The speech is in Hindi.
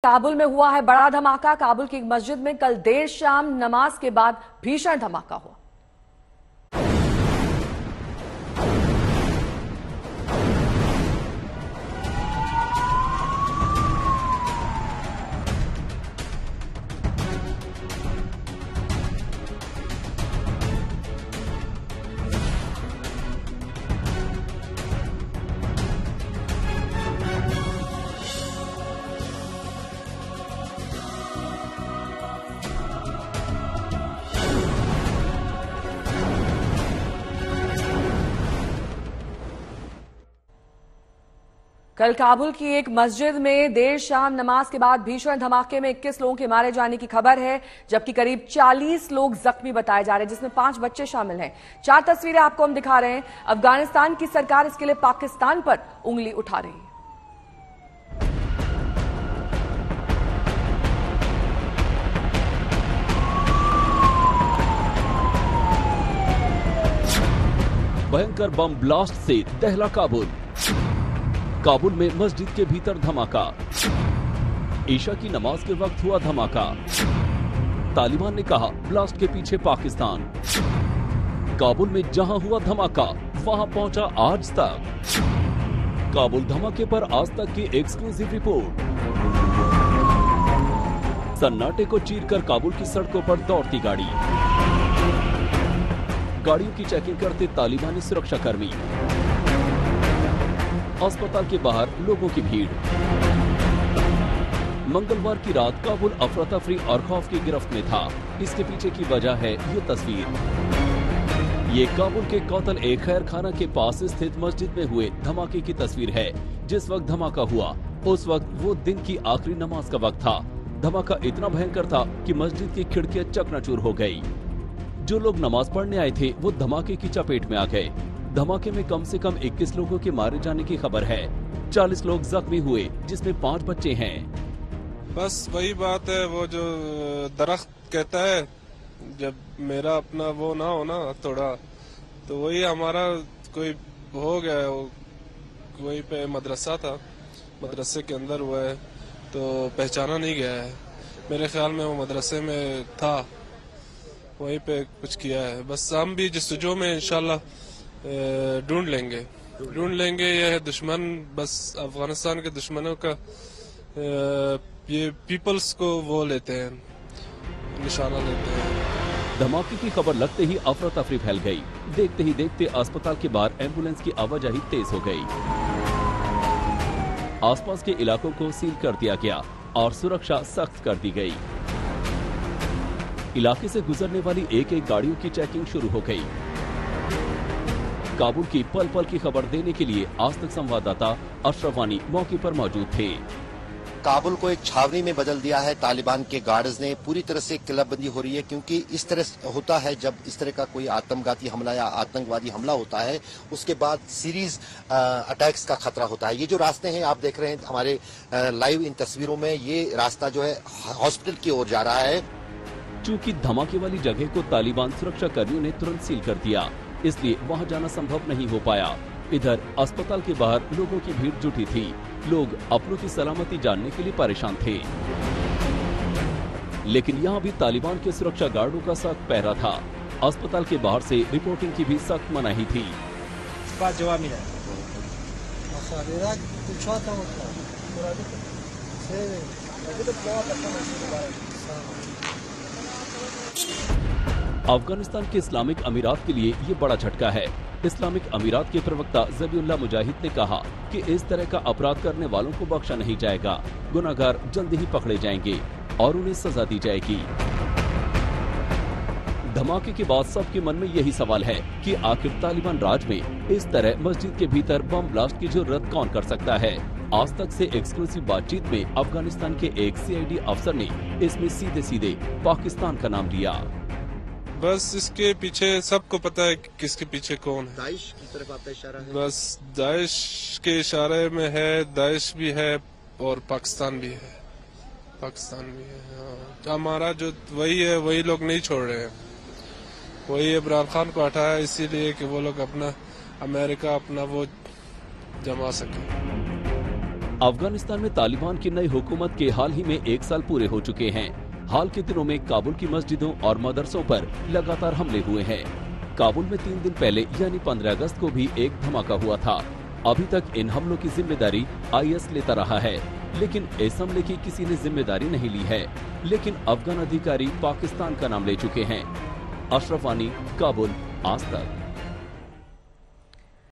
काबुल में हुआ है बड़ा धमाका। काबुल की एक मस्जिद में कल देर शाम नमाज के बाद भीषण धमाका हुआ। कल काबुल की एक मस्जिद में देर शाम नमाज के बाद भीषण धमाके में 21 लोगों के मारे जाने की खबर है, जबकि करीब 40 लोग जख्मी बताए जा रहे हैं, जिसमें 5 बच्चे शामिल हैं। 4 तस्वीरें आपको हम दिखा रहे हैं। अफगानिस्तान की सरकार इसके लिए पाकिस्तान पर उंगली उठा रही है। भयंकर बम ब्लास्ट से दहला काबुल। काबुल में मस्जिद के भीतर धमाका। ईशा की नमाज के वक्त हुआ धमाका। तालिबान ने कहा ब्लास्ट के पीछे पाकिस्तान। काबुल में जहां हुआ धमाका वहां पहुंचा आज तक। काबुल धमाके पर आज तक की एक्सक्लूसिव रिपोर्ट। सन्नाटे को चीरकर काबुल की सड़कों पर दौड़ती गाड़ियों की चेकिंग करते तालिबानी सुरक्षाकर्मी। अस्पताल के बाहर लोगों की भीड़। मंगलवार की रात काबुल अफरा तफरी और खौफ की गिरफ्त में था। इसके पीछे की वजह है ये तस्वीर। ये काबुल के कौतल ए खैर खाना के पास स्थित मस्जिद में हुए धमाके की तस्वीर है। जिस वक्त धमाका हुआ उस वक्त वो दिन की आखिरी नमाज का वक्त था। धमाका इतना भयंकर था कि मस्जिद की खिड़कियां चकनाचूर हो गयी। जो लोग नमाज पढ़ने आए थे वो धमाके की चपेट में आ गए। धमाके में कम से कम 21 लोगों के मारे जाने की खबर है। 40 लोग जख्मी हुए, जिसमें 5 बच्चे हैं। बस वही बात है, वो जो दरख्त कहता है जब मेरा अपना वो ना हो ना थोड़ा, तो वही हमारा कोई हो गया है। वहीं पे मदरसा था, मदरसे के अंदर हुआ है, तो पहचाना नहीं गया है। मेरे ख्याल में वो मदरसे में था, वहीं पे कुछ किया है। बस हम भी जस्तुजो में इंशाल्लाह ढूंढ लेंगे। ये है दुश्मन, बस अफगानिस्तान के दुश्मनों का ये पीपल्स को वो लेते हैं, निशाना लेते हैं। धमाके की खबर लगते ही अफरा तफरी फैल गई। देखते ही देखते अस्पताल के बाहर एम्बुलेंस की आवाजाही तेज हो गई। आसपास के इलाकों को सील कर दिया गया और सुरक्षा सख्त कर दी गई। इलाके से गुजरने वाली एक गाड़ियों की चेकिंग शुरू हो गई। काबुल की पल पल की खबर देने के लिए आज तक संवाददाता अशरफ वानी मौके पर मौजूद थे। काबुल को एक छावनी में बदल दिया है तालिबान के गार्ड्स ने। पूरी तरह से किलाबंदी हो रही है, क्योंकि इस तरह होता है जब इस तरह का कोई आतंकवादी हमला या आतंकवादी हमला होता है, उसके बाद सीरीज अटैक्स का खतरा होता है। ये जो रास्ते हैं आप देख रहे हैं हमारे लाइव इन तस्वीरों में, ये रास्ता जो है हॉस्पिटल की ओर जा रहा है। चूंकि धमाके वाली जगह को तालिबान सुरक्षा कर्मियों ने तुरंत सील कर दिया, इसलिए वहां जाना संभव नहीं हो पाया। इधर अस्पताल के बाहर लोगों की भीड़ जुटी थी। लोग अपनों की सलामती जानने के लिए परेशान थे, लेकिन यहाँ भी तालिबान के सुरक्षा गार्डों का सख्त पहरा था। अस्पताल के बाहर से रिपोर्टिंग की भी सख्त मनाही थी। अफगानिस्तान के इस्लामिक अमीरात के लिए ये बड़ा झटका है। इस्लामिक अमीरात के प्रवक्ता ज़बीउल्लाह मुजाहिद ने कहा कि इस तरह का अपराध करने वालों को बख्शा नहीं जाएगा। गुनाहगार जल्दी ही पकड़े जाएंगे और उन्हें सजा दी जाएगी। धमाके के बाद सबके मन में यही सवाल है कि आखिर तालिबान राज में इस तरह मस्जिद के भीतर बम ब्लास्ट की जरूरत कौन कर सकता है। आज तक से एक्सक्लूसिव बातचीत में अफगानिस्तान के एक CID अफसर ने इसमें सीधे सीधे पाकिस्तान का नाम लिया। बस इसके पीछे सबको पता है किसके पीछे कौन है। दाइश की तरफ आपका इशारा है? बस दाइश के इशारे में है, दाइश भी है और पाकिस्तान भी है। हाँ। हमारा जो वही है, वही लोग नहीं छोड़ रहे हैं। वही इमरान खान को हटाया इसीलिए कि वो लोग अपना अमेरिका अपना वो जमा सके। अफगानिस्तान में तालिबान की नई हुकूमत के हाल ही में 1 साल पूरे हो चुके हैं। हाल के दिनों में काबुल की मस्जिदों और मदरसों पर लगातार हमले हुए हैं। काबुल में 3 दिन पहले यानी 15 अगस्त को भी एक धमाका हुआ था। अभी तक इन हमलों की जिम्मेदारी IS लेता रहा है, लेकिन इस हमले की किसी ने जिम्मेदारी नहीं ली है। लेकिन अफगान अधिकारी पाकिस्तान का नाम ले चुके हैं। अशरफ वानी, काबुल, आज तक।